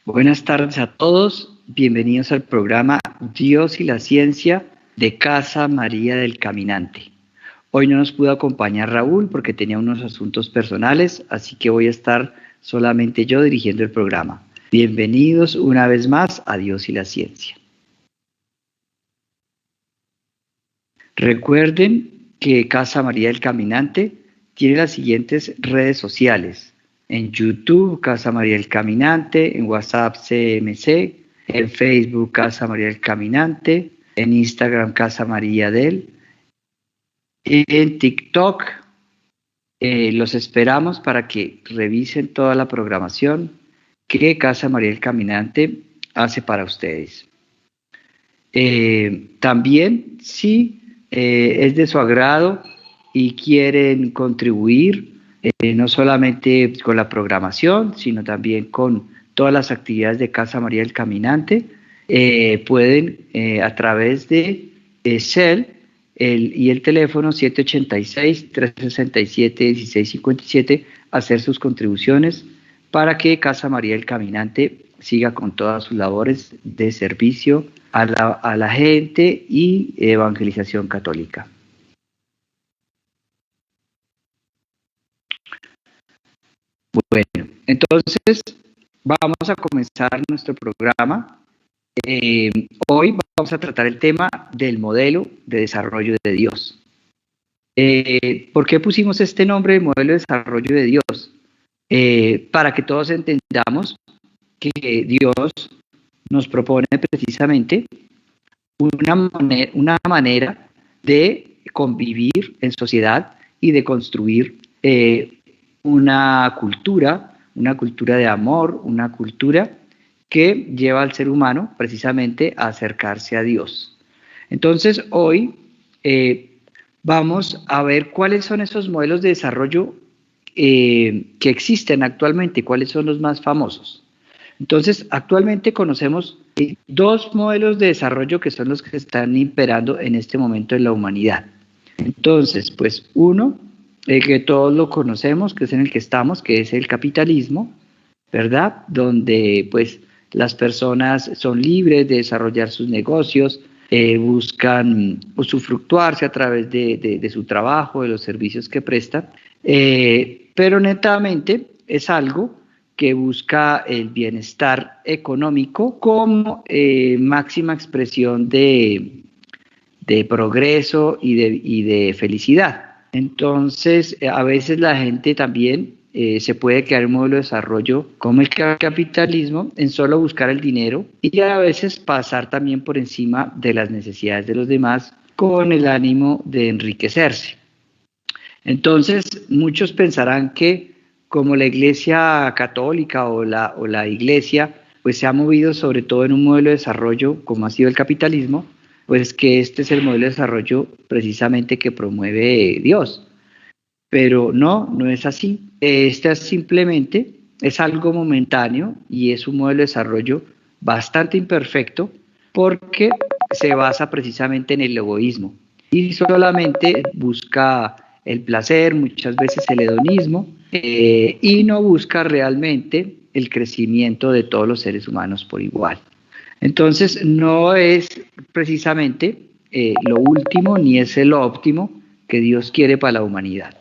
Buenas tardes a todos, bienvenidos al programa Dios y la Ciencia de Casa María del Caminante. Hoy no nos pudo acompañar Raúl porque tenía unos asuntos personales, así que voy a estar solamente yo dirigiendo el programa. Bienvenidos una vez más a Dios y la Ciencia. Recuerden que Casa María del Caminante tiene las siguientes redes sociales. En YouTube, Casa María del Caminante, en WhatsApp CMC, en Facebook Casa María del Caminante, en Instagram Casa María del, en TikTok. Los esperamos para que revisen toda la programación que Casa María del Caminante hace para ustedes. También, si es de su agrado y quieren contribuir, no solamente con la programación, sino también con todas las actividades de Casa María del Caminante, pueden a través de Zelle y el teléfono 786-367-1657 hacer sus contribuciones para que Casa María del Caminante siga con todas sus labores de servicio a la gente y evangelización católica. Bueno, entonces vamos a comenzar nuestro programa. Hoy vamos a tratar el tema del modelo de desarrollo de Dios. ¿Por qué pusimos este nombre de modelo de desarrollo de Dios? Para que todos entendamos que Dios nos propone precisamente una manera de convivir en sociedad y de construir una cultura de amor, una cultura que lleva al ser humano precisamente a acercarse a Dios. Entonces hoy vamos a ver cuáles son esos modelos de desarrollo que existen actualmente, cuáles son los más famosos. Entonces actualmente conocemos dos modelos de desarrollo que son los que están imperando en este momento en la humanidad. Entonces, pues uno, que todos lo conocemos, que es en el que estamos, que es el capitalismo, ¿verdad? Donde pues las personas son libres de desarrollar sus negocios, buscan usufructuarse a través de su trabajo, de los servicios que prestan, pero netamente es algo que busca el bienestar económico como máxima expresión de progreso y de felicidad. Entonces, a veces la gente también se puede quedar en un modelo de desarrollo como el capitalismo en solo buscar el dinero y a veces pasar también por encima de las necesidades de los demás con el ánimo de enriquecerse. Entonces, muchos pensarán que como la Iglesia Católica o la Iglesia pues se ha movido sobre todo en un modelo de desarrollo como ha sido el capitalismo, pues que este es el modelo de desarrollo precisamente que promueve Dios. Pero no es así. Este simplemente es algo momentáneo y es un modelo de desarrollo bastante imperfecto porque se basa precisamente en el egoísmo y solamente busca el placer, muchas veces el hedonismo, y no busca realmente el crecimiento de todos los seres humanos por igual. Entonces, no es precisamente lo último ni es el óptimo que Dios quiere para la humanidad.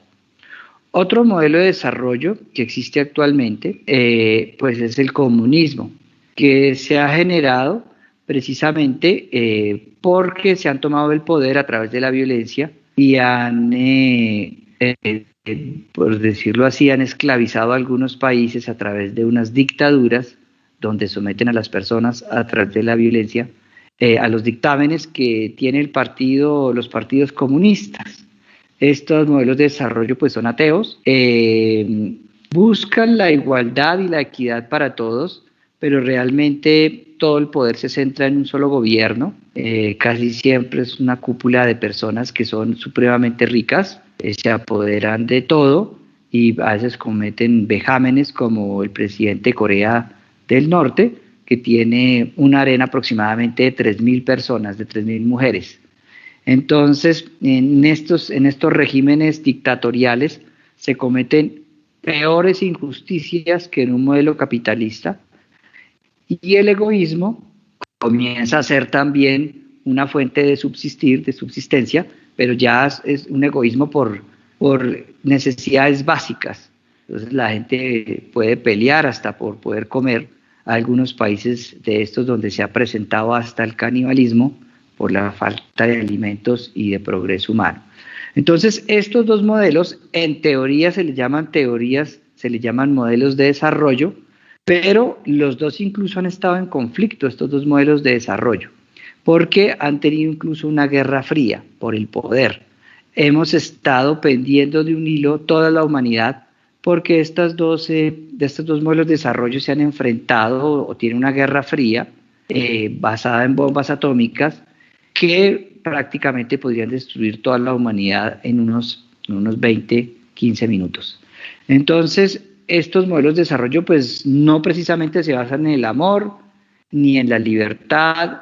Otro modelo de desarrollo que existe actualmente, pues es el comunismo, que se ha generado precisamente porque se han tomado el poder a través de la violencia y han, por decirlo así, han esclavizado a algunos países a través de unas dictaduras donde someten a las personas a través de la violencia a los dictámenes que tiene los partidos comunistas. Estos modelos de desarrollo pues son ateos, buscan la igualdad y la equidad para todos, pero realmente todo el poder se centra en un solo gobierno. Casi siempre es una cúpula de personas que son supremamente ricas, se apoderan de todo y a veces cometen vejámenes como el presidente de Corea del Norte, que tiene una arena aproximadamente de 3.000 personas, de 3.000 mujeres. Entonces, en estos regímenes dictatoriales se cometen peores injusticias que en un modelo capitalista Y el egoísmo comienza a ser también una fuente de subsistir, de subsistencia, pero ya es un egoísmo por necesidades básicas. Entonces la gente puede pelear hasta por poder comer. Algunos países de estos donde se ha presentado hasta el canibalismo por la falta de alimentos y de progreso humano. Entonces, estos dos modelos, en teoría se les llaman modelos de desarrollo, pero los dos incluso han estado en conflicto, estos dos modelos de desarrollo, porque han tenido incluso una guerra fría por el poder. Hemos estado pendiendo de un hilo toda la humanidad porque de estos dos modelos de desarrollo se han enfrentado o tienen una guerra fría basada en bombas atómicas que prácticamente podrían destruir toda la humanidad en unos 20, 15 minutos. Entonces, estos modelos de desarrollo pues no precisamente se basan en el amor, ni en la libertad,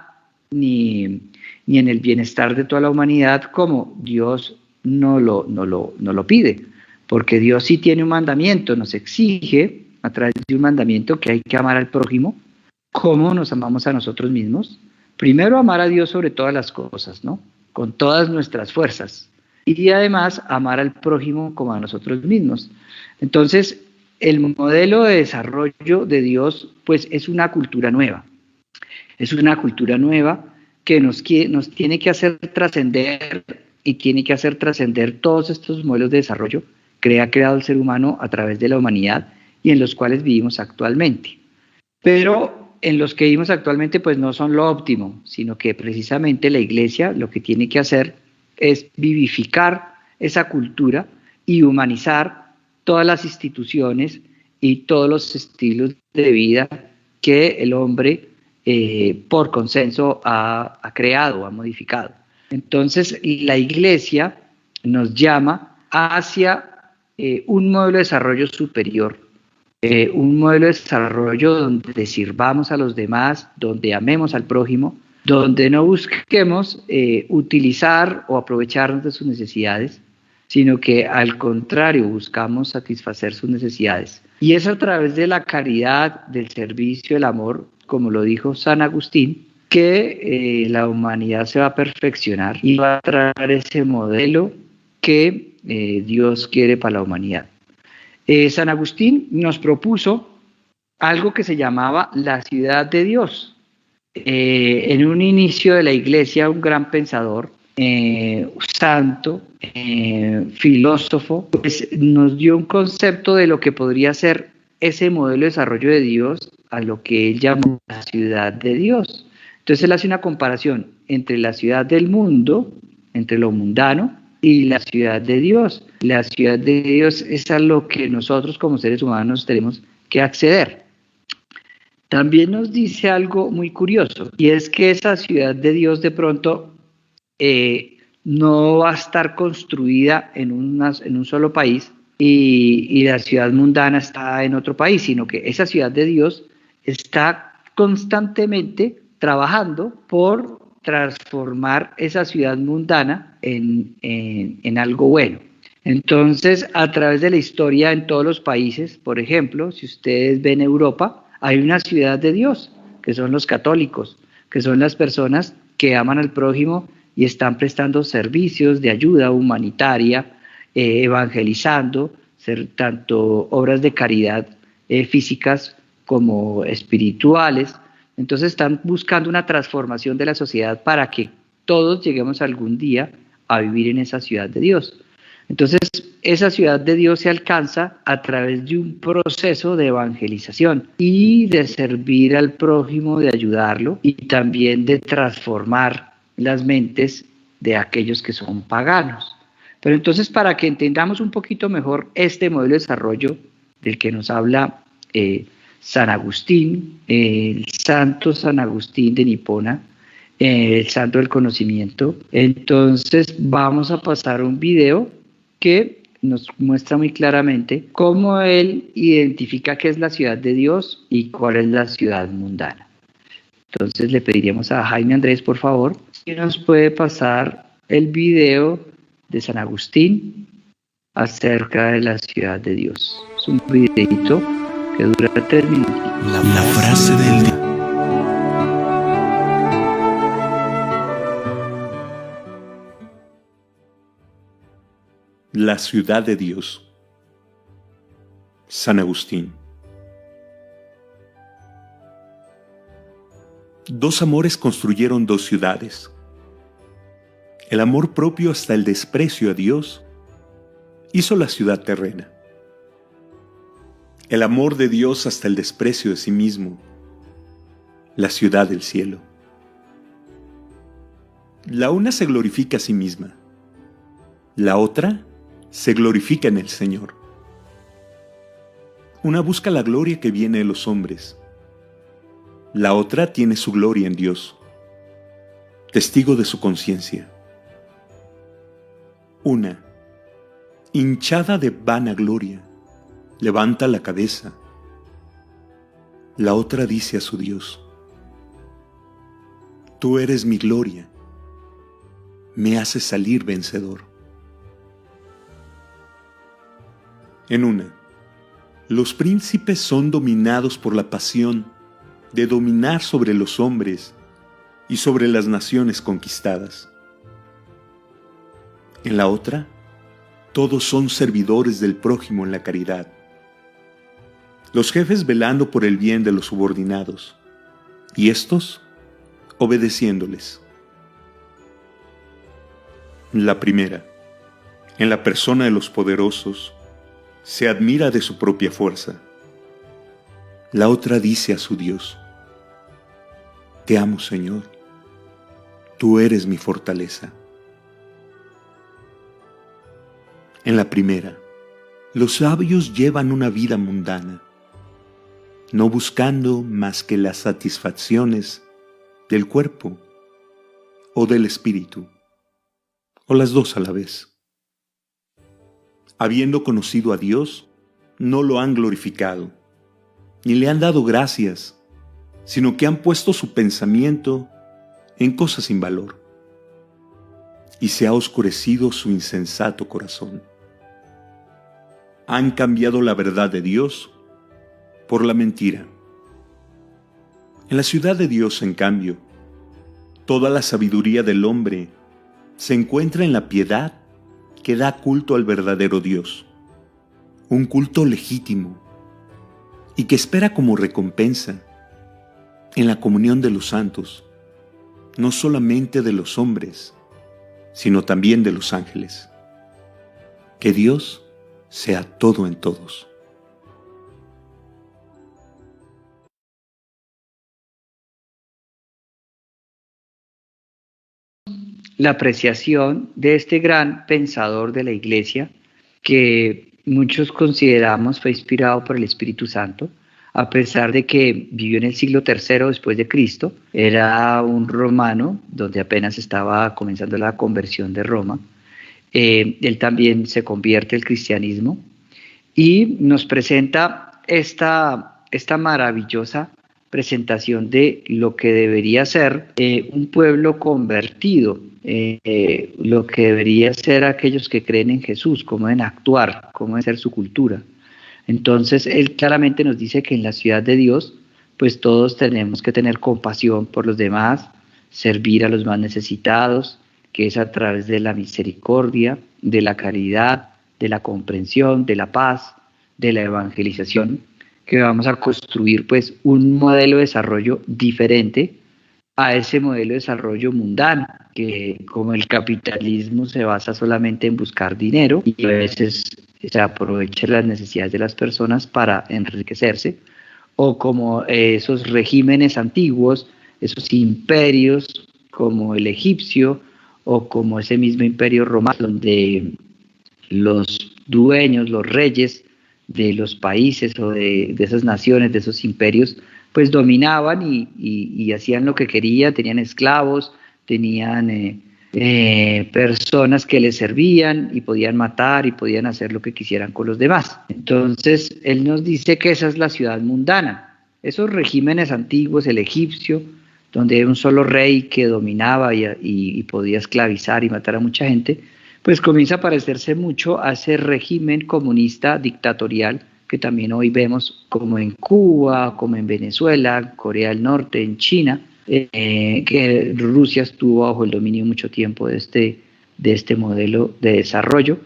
ni en el bienestar de toda la humanidad como Dios no lo pide. Porque Dios sí tiene un mandamiento, nos exige a través de un mandamiento que hay que amar al prójimo como nos amamos a nosotros mismos. Primero amar a Dios sobre todas las cosas, ¿no? Con todas nuestras fuerzas. Y además amar al prójimo como a nosotros mismos. Entonces, el modelo de desarrollo de Dios, pues es una cultura nueva. Es una cultura nueva que nos tiene que hacer trascender y tiene que hacer trascender todos estos modelos de desarrollo que ha creado el ser humano a través de la humanidad y en los cuales vivimos actualmente. Pero en los que vivimos actualmente pues no son lo óptimo, sino que precisamente la Iglesia lo que tiene que hacer es vivificar esa cultura y humanizar todas las instituciones y todos los estilos de vida que el hombre por consenso ha creado, ha modificado. Entonces la Iglesia nos llama hacia un modelo de desarrollo superior, un modelo de desarrollo donde sirvamos a los demás, donde amemos al prójimo, donde no busquemos utilizar o aprovecharnos de sus necesidades, sino que al contrario buscamos satisfacer sus necesidades. Y es a través de la caridad, del servicio, del amor, como lo dijo San Agustín, que la humanidad se va a perfeccionar y va a traer ese modelo que Dios quiere para la humanidad. San Agustín nos propuso algo que se llamaba la ciudad de Dios. En un inicio de la Iglesia, un gran pensador, santo, filósofo, pues nos dio un concepto de lo que podría ser ese modelo de desarrollo de Dios a lo que él llamó la ciudad de Dios. Entonces él hace una comparación entre la ciudad del mundo, entre lo mundano, y la ciudad de Dios. La ciudad de Dios es a lo que nosotros como seres humanos tenemos que acceder. También nos dice algo muy curioso, y es que esa ciudad de Dios de pronto no va a estar construida en un solo país y la ciudad mundana está en otro país, sino que esa ciudad de Dios está constantemente trabajando por transformar esa ciudad mundana en algo bueno. Entonces, a través de la historia en todos los países, por ejemplo, si ustedes ven Europa, hay una ciudad de Dios, que son los católicos, que son las personas que aman al prójimo y están prestando servicios de ayuda humanitaria, evangelizando, tanto obras de caridad físicas como espirituales. Entonces están buscando una transformación de la sociedad para que todos lleguemos algún día a vivir en esa ciudad de Dios. Entonces, esa ciudad de Dios se alcanza a través de un proceso de evangelización y de servir al prójimo, de ayudarlo y también de transformar las mentes de aquellos que son paganos. Pero entonces, para que entendamos un poquito mejor este modelo de desarrollo del que nos habla San Agustín, el santo San Agustín de Nipona, el santo del conocimiento, entonces vamos a pasar un video que nos muestra muy claramente cómo él identifica qué es la ciudad de Dios y cuál es la ciudad mundana. Entonces le pediríamos a Jaime Andrés, por favor, si nos puede pasar el video de San Agustín acerca de la ciudad de Dios. Es un videito que dura 3 minutos. La frase del día. La ciudad de Dios. San Agustín. Dos amores construyeron dos ciudades. El amor propio hasta el desprecio a Dios hizo la ciudad terrena. El amor de Dios hasta el desprecio de sí mismo, la ciudad del cielo. La una se glorifica a sí misma, la otra se glorifica en el Señor. Una busca la gloria que viene de los hombres, la otra tiene su gloria en Dios, testigo de su conciencia. Una, hinchada de vana gloria, levanta la cabeza. La otra dice a su Dios: Tú eres mi gloria, me haces salir vencedor. En una, los príncipes son dominados por la pasión de dominar sobre los hombres y sobre las naciones conquistadas. En la otra, todos son servidores del prójimo en la caridad. Los jefes velando por el bien de los subordinados, y éstos obedeciéndoles. La primera, en la persona de los poderosos, se admira de su propia fuerza. La otra dice a su Dios: Te amo, Señor, tú eres mi fortaleza. En la primera, los sabios llevan una vida mundana, no buscando más que las satisfacciones del cuerpo o del espíritu, o las dos a la vez. Habiendo conocido a Dios, no lo han glorificado, ni le han dado gracias, sino que han puesto su pensamiento en cosas sin valor, y se ha oscurecido su insensato corazón. Han cambiado la verdad de Dios por la mentira. En la ciudad de Dios, en cambio, toda la sabiduría del hombre se encuentra en la piedad que da culto al verdadero Dios, un culto legítimo y que espera como recompensa en la comunión de los santos, no solamente de los hombres, sino también de los ángeles. Que Dios sea todo en todos. La apreciación de este gran pensador de la Iglesia, que muchos consideramos fue inspirado por el Espíritu Santo, a pesar de que vivió en el siglo III después de Cristo, era un romano, donde apenas estaba comenzando la conversión de Roma. Él también se convierte al cristianismo y nos presenta esta maravillosa presentación de lo que debería ser un pueblo convertido, lo que debería ser aquellos que creen en Jesús, cómo deben actuar, cómo debe ser su cultura. Entonces, él claramente nos dice que en la ciudad de Dios, pues todos tenemos que tener compasión por los demás, servir a los más necesitados, que es a través de la misericordia, de la caridad, de la comprensión, de la paz, de la evangelización, que vamos a construir pues un modelo de desarrollo diferente a ese modelo de desarrollo mundano, que como el capitalismo se basa solamente en buscar dinero y a veces se aprovecha las necesidades de las personas para enriquecerse, o como esos regímenes antiguos, esos imperios como el egipcio o como ese mismo imperio romano, donde los dueños, los reyes de los países o de esas naciones, de esos imperios, pues dominaban y hacían lo que querían, tenían esclavos, tenían personas que les servían y podían matar y podían hacer lo que quisieran con los demás. Entonces, él nos dice que esa es la ciudad mundana. Esos regímenes antiguos, el egipcio, donde era un solo rey que dominaba y podía esclavizar y matar a mucha gente, pues comienza a parecerse mucho a ese régimen comunista dictatorial que también hoy vemos como en Cuba, como en Venezuela, Corea del Norte, en China, que Rusia estuvo bajo el dominio mucho tiempo de este modelo de desarrollo,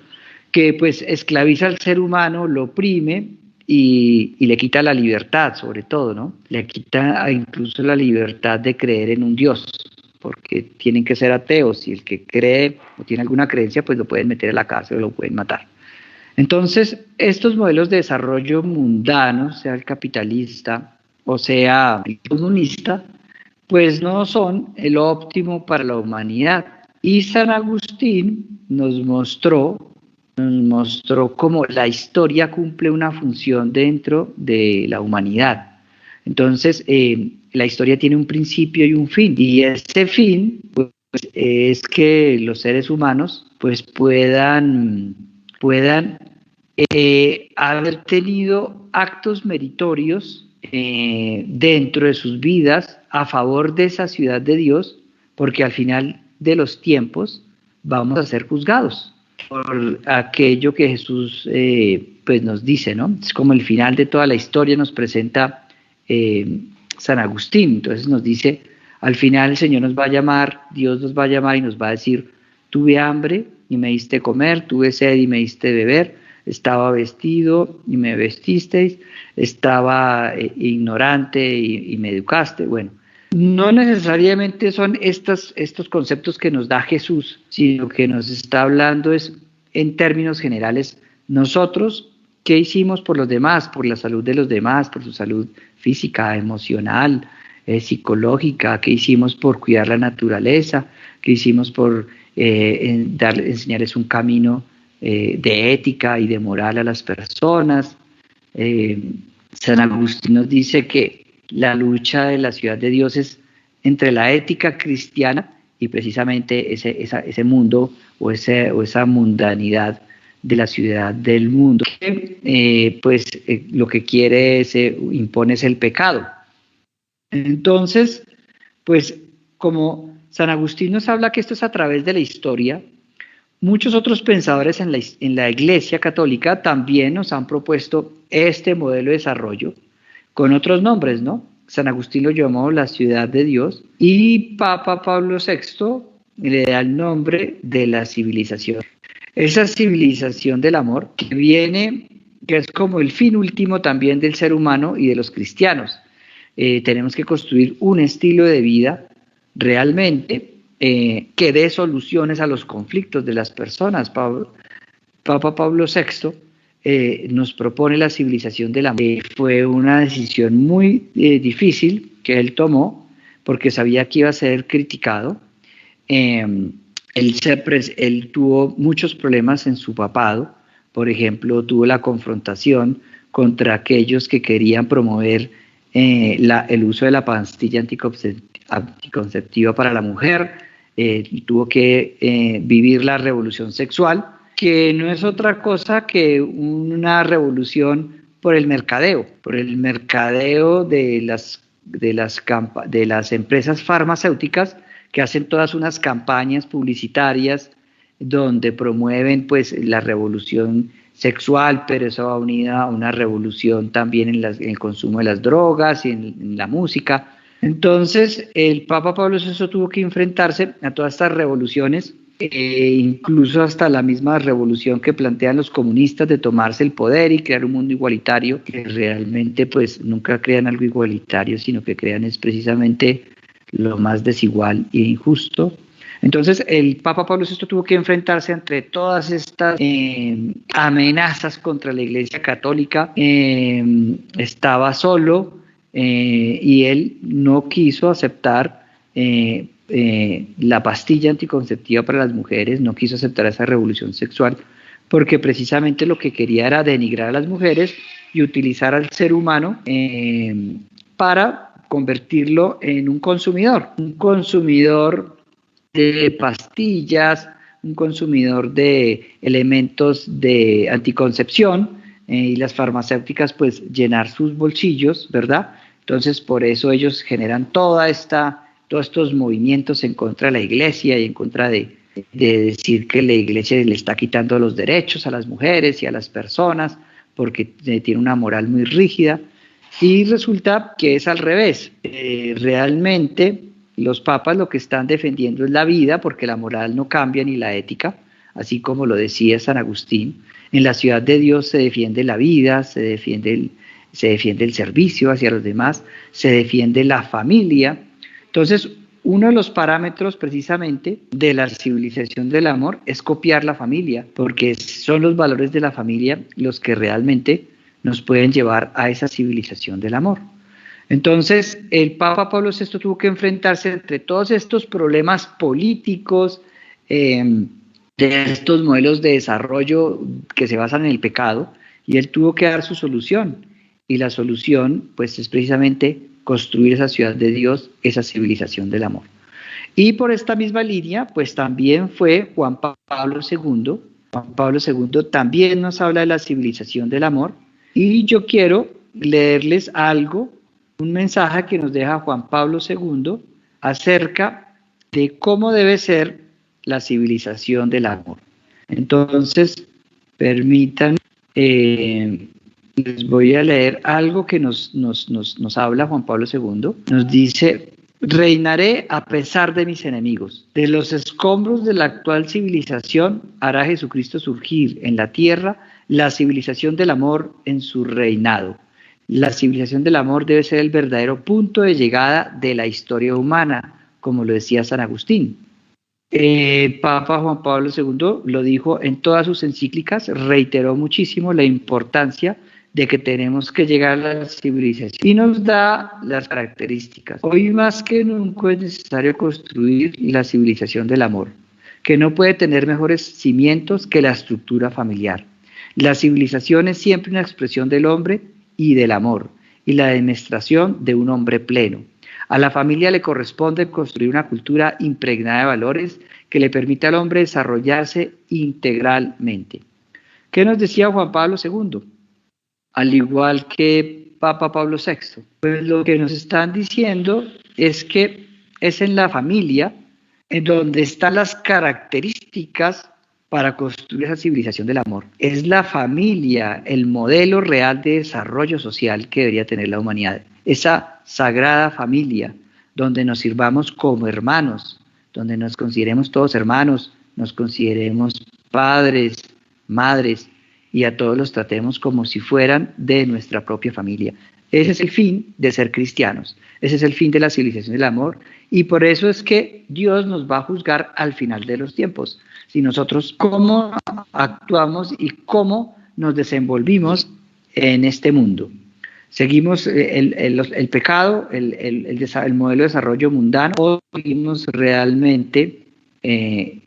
que pues esclaviza al ser humano, lo oprime y le quita la libertad, sobre todo, ¿no? Le quita incluso la libertad de creer en un Dios, porque tienen que ser ateos y el que cree o tiene alguna creencia, pues lo pueden meter a la cárcel o lo pueden matar. Entonces, estos modelos de desarrollo mundano, sea el capitalista o sea el comunista, pues no son el óptimo para la humanidad. Y San Agustín nos mostró cómo la historia cumple una función dentro de la humanidad. Entonces, la historia tiene un principio y un fin, y ese fin pues, es que los seres humanos pues, puedan haber tenido actos meritorios dentro de sus vidas a favor de esa ciudad de Dios, porque al final de los tiempos vamos a ser juzgados por aquello que Jesús pues nos dice, ¿no? Es como el final de toda la historia nos presenta San Agustín. Entonces nos dice, al final el Señor nos va a llamar, Dios nos va a llamar y nos va a decir, tuve hambre y me diste comer, tuve sed y me diste beber, estaba vestido y me vestisteis, estaba ignorante y me educaste. Bueno, no necesariamente son estos conceptos que nos da Jesús, sino que nos está hablando es, en términos generales, nosotros, ¿qué hicimos por los demás, por la salud de los demás, por su salud física, emocional, psicológica? ¿Qué hicimos por cuidar la naturaleza? ¿Qué hicimos por enseñarles un camino de ética y de moral a las personas? San Agustín nos dice que la lucha de la ciudad de Dios es entre la ética cristiana y precisamente ese mundo o esa mundanidad de la ciudad del mundo, que lo que quiere impone es el pecado. Entonces, pues como San Agustín nos habla que esto es a través de la historia, muchos otros pensadores en la Iglesia Católica también nos han propuesto este modelo de desarrollo con otros nombres, ¿no? San Agustín lo llamó la ciudad de Dios y Papa Pablo VI le da el nombre de la civilización. Esa civilización del amor que es como el fin último también del ser humano y de los cristianos. Tenemos que construir un estilo de vida realmente que dé soluciones a los conflictos de las personas. Papa Pablo VI nos propone la civilización del amor. Fue una decisión muy difícil que él tomó porque sabía que iba a ser criticado. Él tuvo muchos problemas en su papado. Por ejemplo, tuvo la confrontación contra aquellos que querían promover el uso de la pastilla anticonceptiva para la mujer. Tuvo que vivir la revolución sexual, que no es otra cosa que una revolución por el mercadeo de las empresas farmacéuticas que hacen todas unas campañas publicitarias donde promueven pues la revolución sexual, pero eso va unida a una revolución también en el consumo de las drogas y en la música. Entonces el Papa Pablo VI tuvo que enfrentarse a todas estas revoluciones, incluso hasta la misma revolución que plantean los comunistas de tomarse el poder y crear un mundo igualitario, que realmente pues nunca crean algo igualitario, sino que crean es precisamente lo más desigual e injusto. Entonces el Papa Pablo VI tuvo que enfrentarse entre todas estas amenazas contra la Iglesia Católica. Estaba solo y él no quiso aceptar la pastilla anticonceptiva para las mujeres, no quiso aceptar esa revolución sexual, porque precisamente lo que quería era denigrar a las mujeres y utilizar al ser humano para convertirlo en un consumidor de pastillas, un consumidor de elementos de anticoncepción, y las farmacéuticas pues llenar sus bolsillos, ¿verdad? Entonces por eso ellos generan todos estos movimientos en contra de la Iglesia y en contra de decir que la Iglesia le está quitando los derechos a las mujeres y a las personas porque tiene una moral muy rígida. Y resulta que es al revés. Realmente los papas lo que están defendiendo es la vida, porque la moral no cambia ni la ética, así como lo decía San Agustín. En la ciudad de Dios se defiende la vida, se defiende el servicio hacia los demás, se defiende la familia. Entonces, uno de los parámetros precisamente de la civilización del amor es copiar la familia, porque son los valores de la familia los que realmente nos pueden llevar a esa civilización del amor. Entonces, el Papa Pablo VI tuvo que enfrentarse entre todos estos problemas políticos, de estos modelos de desarrollo que se basan en el pecado, y él tuvo que dar su solución. Y la solución, pues, es precisamente construir esa ciudad de Dios, esa civilización del amor. Y por esta misma línea, pues también fue Juan Pablo II. Juan Pablo II también nos habla de la civilización del amor. Y yo quiero leerles algo, un mensaje que nos deja Juan Pablo II acerca de cómo debe ser la civilización del amor. Entonces, permitan, les voy a leer algo que nos habla Juan Pablo II. Nos dice: reinaré a pesar de mis enemigos. De los escombros de la actual civilización hará Jesucristo surgir en la tierra la civilización del amor en su reinado. La civilización del amor debe ser el verdadero punto de llegada de la historia humana, como lo decía San Agustín. Papa Juan Pablo II lo dijo en todas sus encíclicas, reiteró muchísimo la importancia de que tenemos que llegar a la civilización y nos da las características. Hoy más que nunca es necesario construir la civilización del amor, que no puede tener mejores cimientos que la estructura familiar. La civilización es siempre una expresión del hombre y del amor, y la demostración de un hombre pleno. A la familia le corresponde construir una cultura impregnada de valores que le permita al hombre desarrollarse integralmente. ¿Qué nos decía Juan Pablo II? Al igual que Papa Pablo VI, pues lo que nos están diciendo es que es en la familia en donde están las características para construir esa civilización del amor. Es la familia el modelo real de desarrollo social que debería tener la humanidad. Esa sagrada familia donde nos sirvamos como hermanos, donde nos consideremos todos hermanos, nos consideremos padres, madres, y a todos los tratemos como si fueran de nuestra propia familia. Ese es el fin de ser cristianos, ese es el fin de la civilización del amor, y por eso es que Dios nos va a juzgar al final de los tiempos, si nosotros cómo actuamos y cómo nos desenvolvimos en este mundo. Seguimos el pecado, el modelo de desarrollo mundano, o seguimos realmente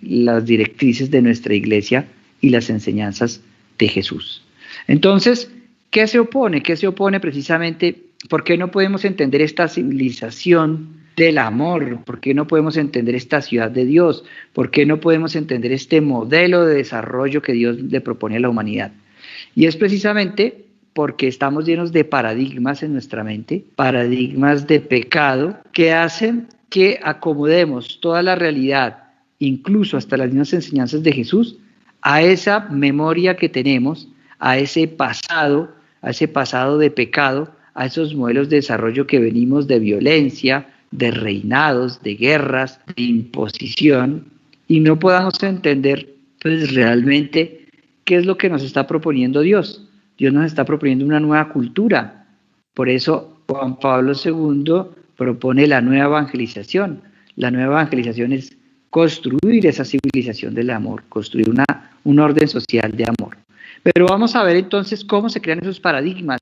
las directrices de nuestra iglesia y las enseñanzas de Jesús. Entonces, ¿qué se opone? ¿Qué se opone precisamente? ¿Por qué no podemos entender esta civilización del amor? ¿Por qué no podemos entender esta ciudad de Dios? ¿Por qué no podemos entender este modelo de desarrollo que Dios le propone a la humanidad? Y es precisamente porque estamos llenos de paradigmas en nuestra mente, paradigmas de pecado, que hacen que acomodemos toda la realidad, incluso hasta las mismas enseñanzas de Jesús, a esa memoria que tenemos, a ese pasado de pecado, a esos modelos de desarrollo que venimos de violencia, de reinados, de guerras, de imposición, y no podamos entender pues realmente qué es lo que nos está proponiendo Dios. Dios nos está proponiendo una nueva cultura. Por eso Juan Pablo II propone la nueva evangelización. La nueva evangelización es construir esa civilización del amor, construir un orden social de amor. Pero vamos a ver entonces cómo se crean esos paradigmas.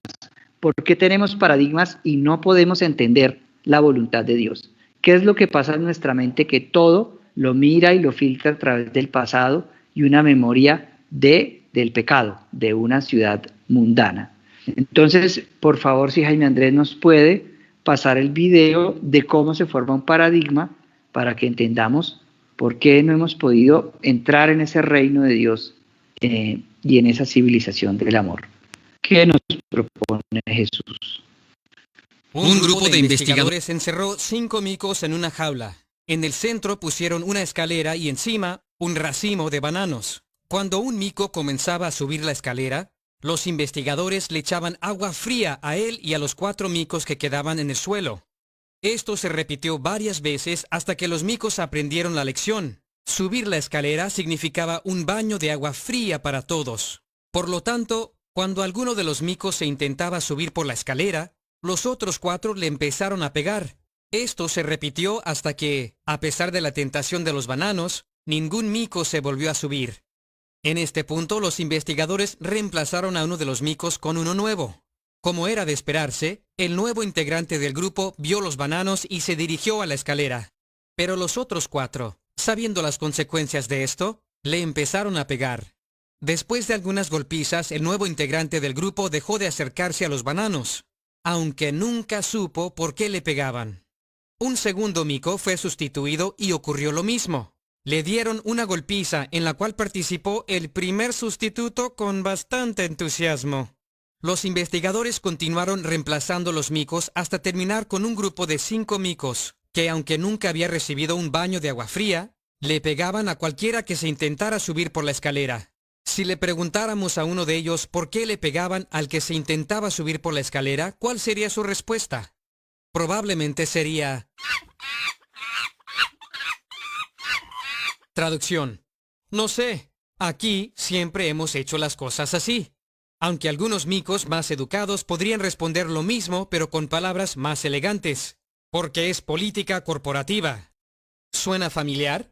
¿Por qué tenemos paradigmas y no podemos entender la voluntad de Dios? ¿Qué es lo que pasa en nuestra mente que todo lo mira y lo filtra a través del pasado y una memoria del pecado, de una ciudad mundana? Entonces, por favor, si Jaime Andrés nos puede pasar el video de cómo se forma un paradigma para que entendamos por qué no hemos podido entrar en ese reino de Dios y en esa civilización del amor. ¿Qué nos propone Jesús? Un grupo de investigadores encerró 5 micos en una jaula. En el centro pusieron una escalera y encima un racimo de bananos. Cuando un mico comenzaba a subir la escalera, los investigadores le echaban agua fría a él y a los 4 micos que quedaban en el suelo. Esto se repitió varias veces hasta que los micos aprendieron la lección. Subir la escalera significaba un baño de agua fría para todos. Por lo tanto, cuando alguno de los micos se intentaba subir por la escalera, los otros 4 le empezaron a pegar. Esto se repitió hasta que, a pesar de la tentación de los bananos, ningún mico se volvió a subir. En este punto, los investigadores reemplazaron a uno de los micos con uno nuevo. Como era de esperarse, el nuevo integrante del grupo vio los bananos y se dirigió a la escalera. Pero los otros 4, sabiendo las consecuencias de esto, le empezaron a pegar. Después de algunas golpizas, el nuevo integrante del grupo dejó de acercarse a los bananos, aunque nunca supo por qué le pegaban. Un segundo mico fue sustituido y ocurrió lo mismo. Le dieron una golpiza en la cual participó el primer sustituto con bastante entusiasmo. Los investigadores continuaron reemplazando los micos hasta terminar con un grupo de 5 micos, que aunque nunca había recibido un baño de agua fría, le pegaban a cualquiera que se intentara subir por la escalera. Si le preguntáramos a uno de ellos por qué le pegaban al que se intentaba subir por la escalera, ¿cuál sería su respuesta? Probablemente sería... Traducción. No sé, aquí siempre hemos hecho las cosas así. Aunque algunos micos más educados podrían responder lo mismo, pero con palabras más elegantes. Porque es política corporativa. ¿Suena familiar?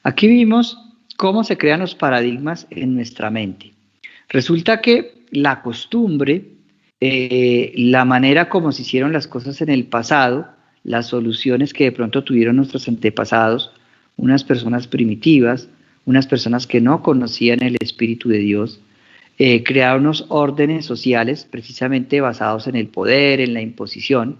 Aquí vimos cómo se crean los paradigmas en nuestra mente. Resulta que la costumbre, la manera como se hicieron las cosas en el pasado, las soluciones que de pronto tuvieron nuestros antepasados, unas personas primitivas, unas personas que no conocían el Espíritu de Dios, crearon unos órdenes sociales precisamente basados en el poder, en la imposición.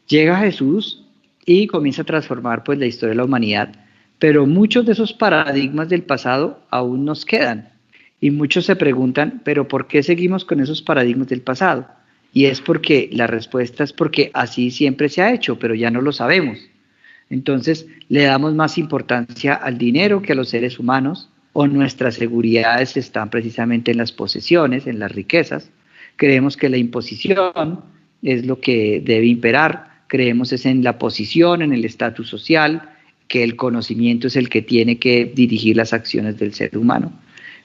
Llega Jesús y comienza a transformar pues la historia de la humanidad, pero muchos de esos paradigmas del pasado aún nos quedan. Y muchos se preguntan, ¿pero por qué seguimos con esos paradigmas del pasado? Y es porque la respuesta es porque así siempre se ha hecho, pero ya no lo sabemos. Entonces le damos más importancia al dinero que a los seres humanos, o nuestras seguridades están precisamente en las posesiones, en las riquezas. Creemos que la imposición es lo que debe imperar, creemos es en la posición, en el estatus social, que el conocimiento es el que tiene que dirigir las acciones del ser humano.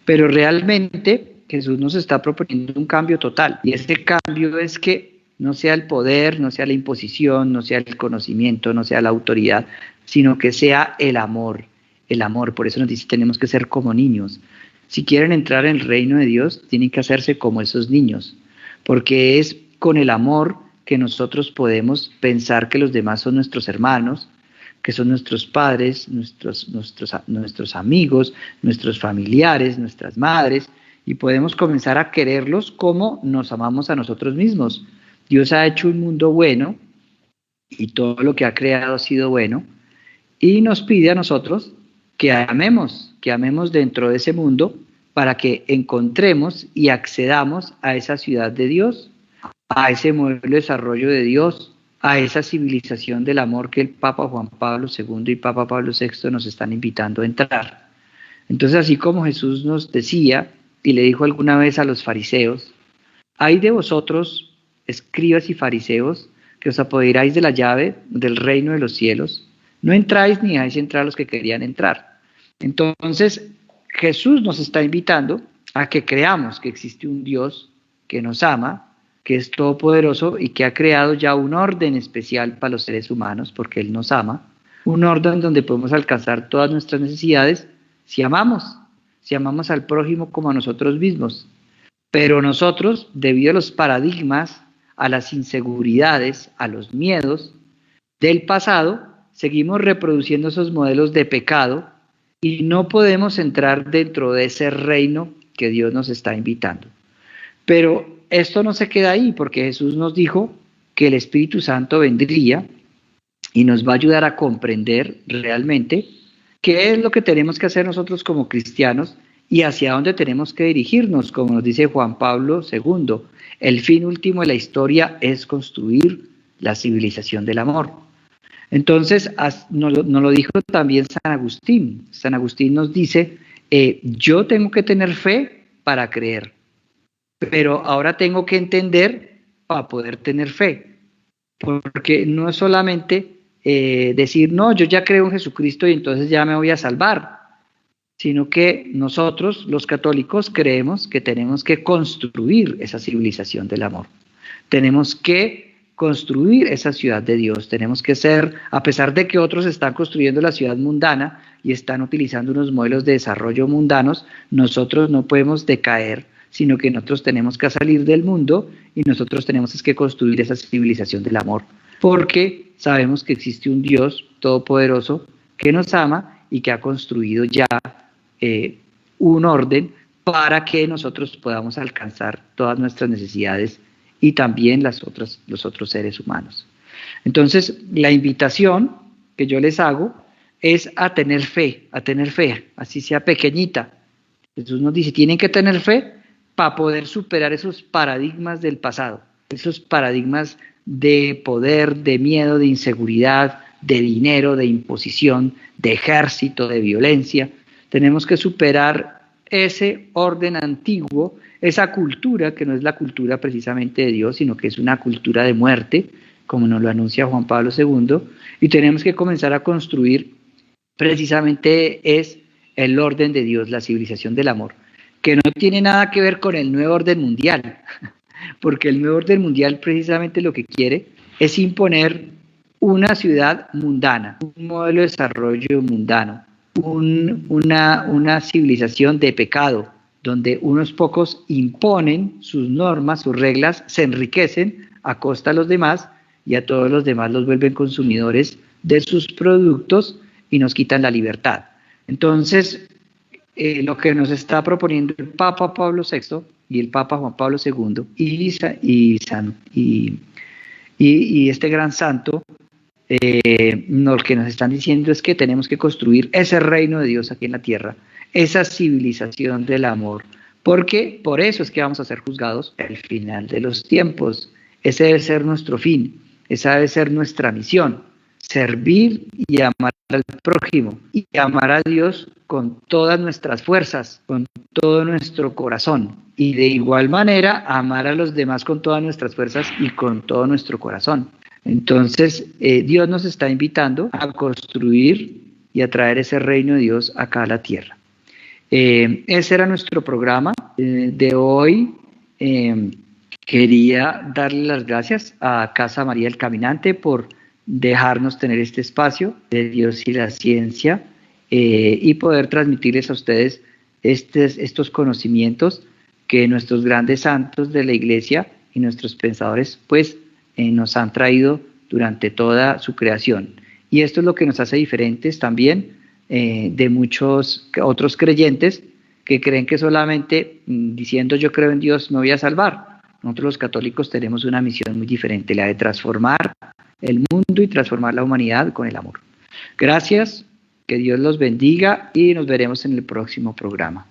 Pero realmente Jesús nos está proponiendo un cambio total, y ese cambio es que no sea el poder, no sea la imposición, no sea el conocimiento, no sea la autoridad, sino que sea el amor. El amor, por eso nos dice, tenemos que ser como niños. Si quieren entrar en el reino de Dios, tienen que hacerse como esos niños, porque es con el amor que nosotros podemos pensar que los demás son nuestros hermanos, que son nuestros padres, nuestros amigos, nuestros familiares, nuestras madres, y podemos comenzar a quererlos como nos amamos a nosotros mismos. Dios ha hecho un mundo bueno, y todo lo que ha creado ha sido bueno, y nos pide a nosotros que amemos dentro de ese mundo para que encontremos y accedamos a esa ciudad de Dios, a ese modelo de desarrollo de Dios, a esa civilización del amor que el Papa Juan Pablo II y Papa Pablo VI nos están invitando a entrar. Entonces, así como Jesús nos decía y le dijo alguna vez a los fariseos, hay de vosotros, escribas y fariseos, que os apoderáis de la llave del reino de los cielos, no entráis ni dejáis entrar a los que querían entrar. Entonces, Jesús nos está invitando a que creamos que existe un Dios que nos ama, que es todopoderoso y que ha creado ya un orden especial para los seres humanos, porque Él nos ama, un orden donde podemos alcanzar todas nuestras necesidades si amamos al prójimo como a nosotros mismos. Pero nosotros, debido a los paradigmas, a las inseguridades, a los miedos del pasado, seguimos reproduciendo esos modelos de pecado y no podemos entrar dentro de ese reino que Dios nos está invitando. Pero esto no se queda ahí, porque Jesús nos dijo que el Espíritu Santo vendría y nos va a ayudar a comprender realmente qué es lo que tenemos que hacer nosotros como cristianos y hacia dónde tenemos que dirigirnos, como nos dice Juan Pablo II. El fin último de la historia es construir la civilización del amor. Entonces, nos lo dijo también San Agustín. San Agustín nos dice, yo tengo que tener fe para creer, pero ahora tengo que entender para poder tener fe. porque no es solamente decir, no, yo ya creo en Jesucristo y entonces ya me voy a salvar, sino que nosotros, los católicos, creemos que tenemos que construir esa civilización del amor. Tenemos que construir esa ciudad de Dios. Tenemos que ser, a pesar de que otros están construyendo la ciudad mundana y están utilizando unos modelos de desarrollo mundanos, nosotros no podemos decaer, sino que nosotros tenemos que salir del mundo y nosotros tenemos que construir esa civilización del amor, porque sabemos que existe un Dios todopoderoso que nos ama y que ha construido ya un orden para que nosotros podamos alcanzar todas nuestras necesidades y también los otros seres humanos. Entonces, la invitación que yo les hago es a tener fe, así sea pequeñita. Jesús nos dice, tienen que tener fe para poder superar esos paradigmas del pasado, esos paradigmas de poder, de miedo, de inseguridad, de dinero, de imposición, de ejército, de violencia. Tenemos que superar ese orden antiguo, esa cultura que no es la cultura precisamente de Dios, sino que es una cultura de muerte, como nos lo anuncia Juan Pablo II, y tenemos que comenzar a construir precisamente es el orden de Dios, la civilización del amor, que no tiene nada que ver con el nuevo orden mundial, porque el nuevo orden mundial precisamente lo que quiere es imponer una ciudad mundana, un modelo de desarrollo mundano, una civilización de pecado, donde unos pocos imponen sus normas, sus reglas, se enriquecen a costa de los demás y a todos los demás los vuelven consumidores de sus productos y nos quitan la libertad. Entonces, lo que nos está proponiendo el Papa Pablo VI y el Papa Juan Pablo II y este gran santo, lo que nos están diciendo es que tenemos que construir ese reino de Dios aquí en la tierra, esa civilización del amor, porque por eso es que vamos a ser juzgados al final de los tiempos. Ese debe ser nuestro fin, esa debe ser nuestra misión, servir y amar al prójimo y amar a Dios con todas nuestras fuerzas, con todo nuestro corazón, y de igual manera amar a los demás con todas nuestras fuerzas y con todo nuestro corazón. Entonces, Dios nos está invitando a construir y a traer ese reino de Dios acá a la tierra. Ese era nuestro programa de hoy. Quería darle las gracias a Casa María del Caminante por dejarnos tener este espacio de Dios y la ciencia y poder transmitirles a ustedes estos conocimientos que nuestros grandes santos de la Iglesia y nuestros pensadores pues nos han traído durante toda su creación. Y esto es lo que nos hace diferentes también de muchos otros creyentes que creen que solamente diciendo yo creo en Dios me voy a salvar. Nosotros los católicos tenemos una misión muy diferente, la de transformar el mundo y transformar la humanidad con el amor. Gracias, que Dios los bendiga y nos veremos en el próximo programa.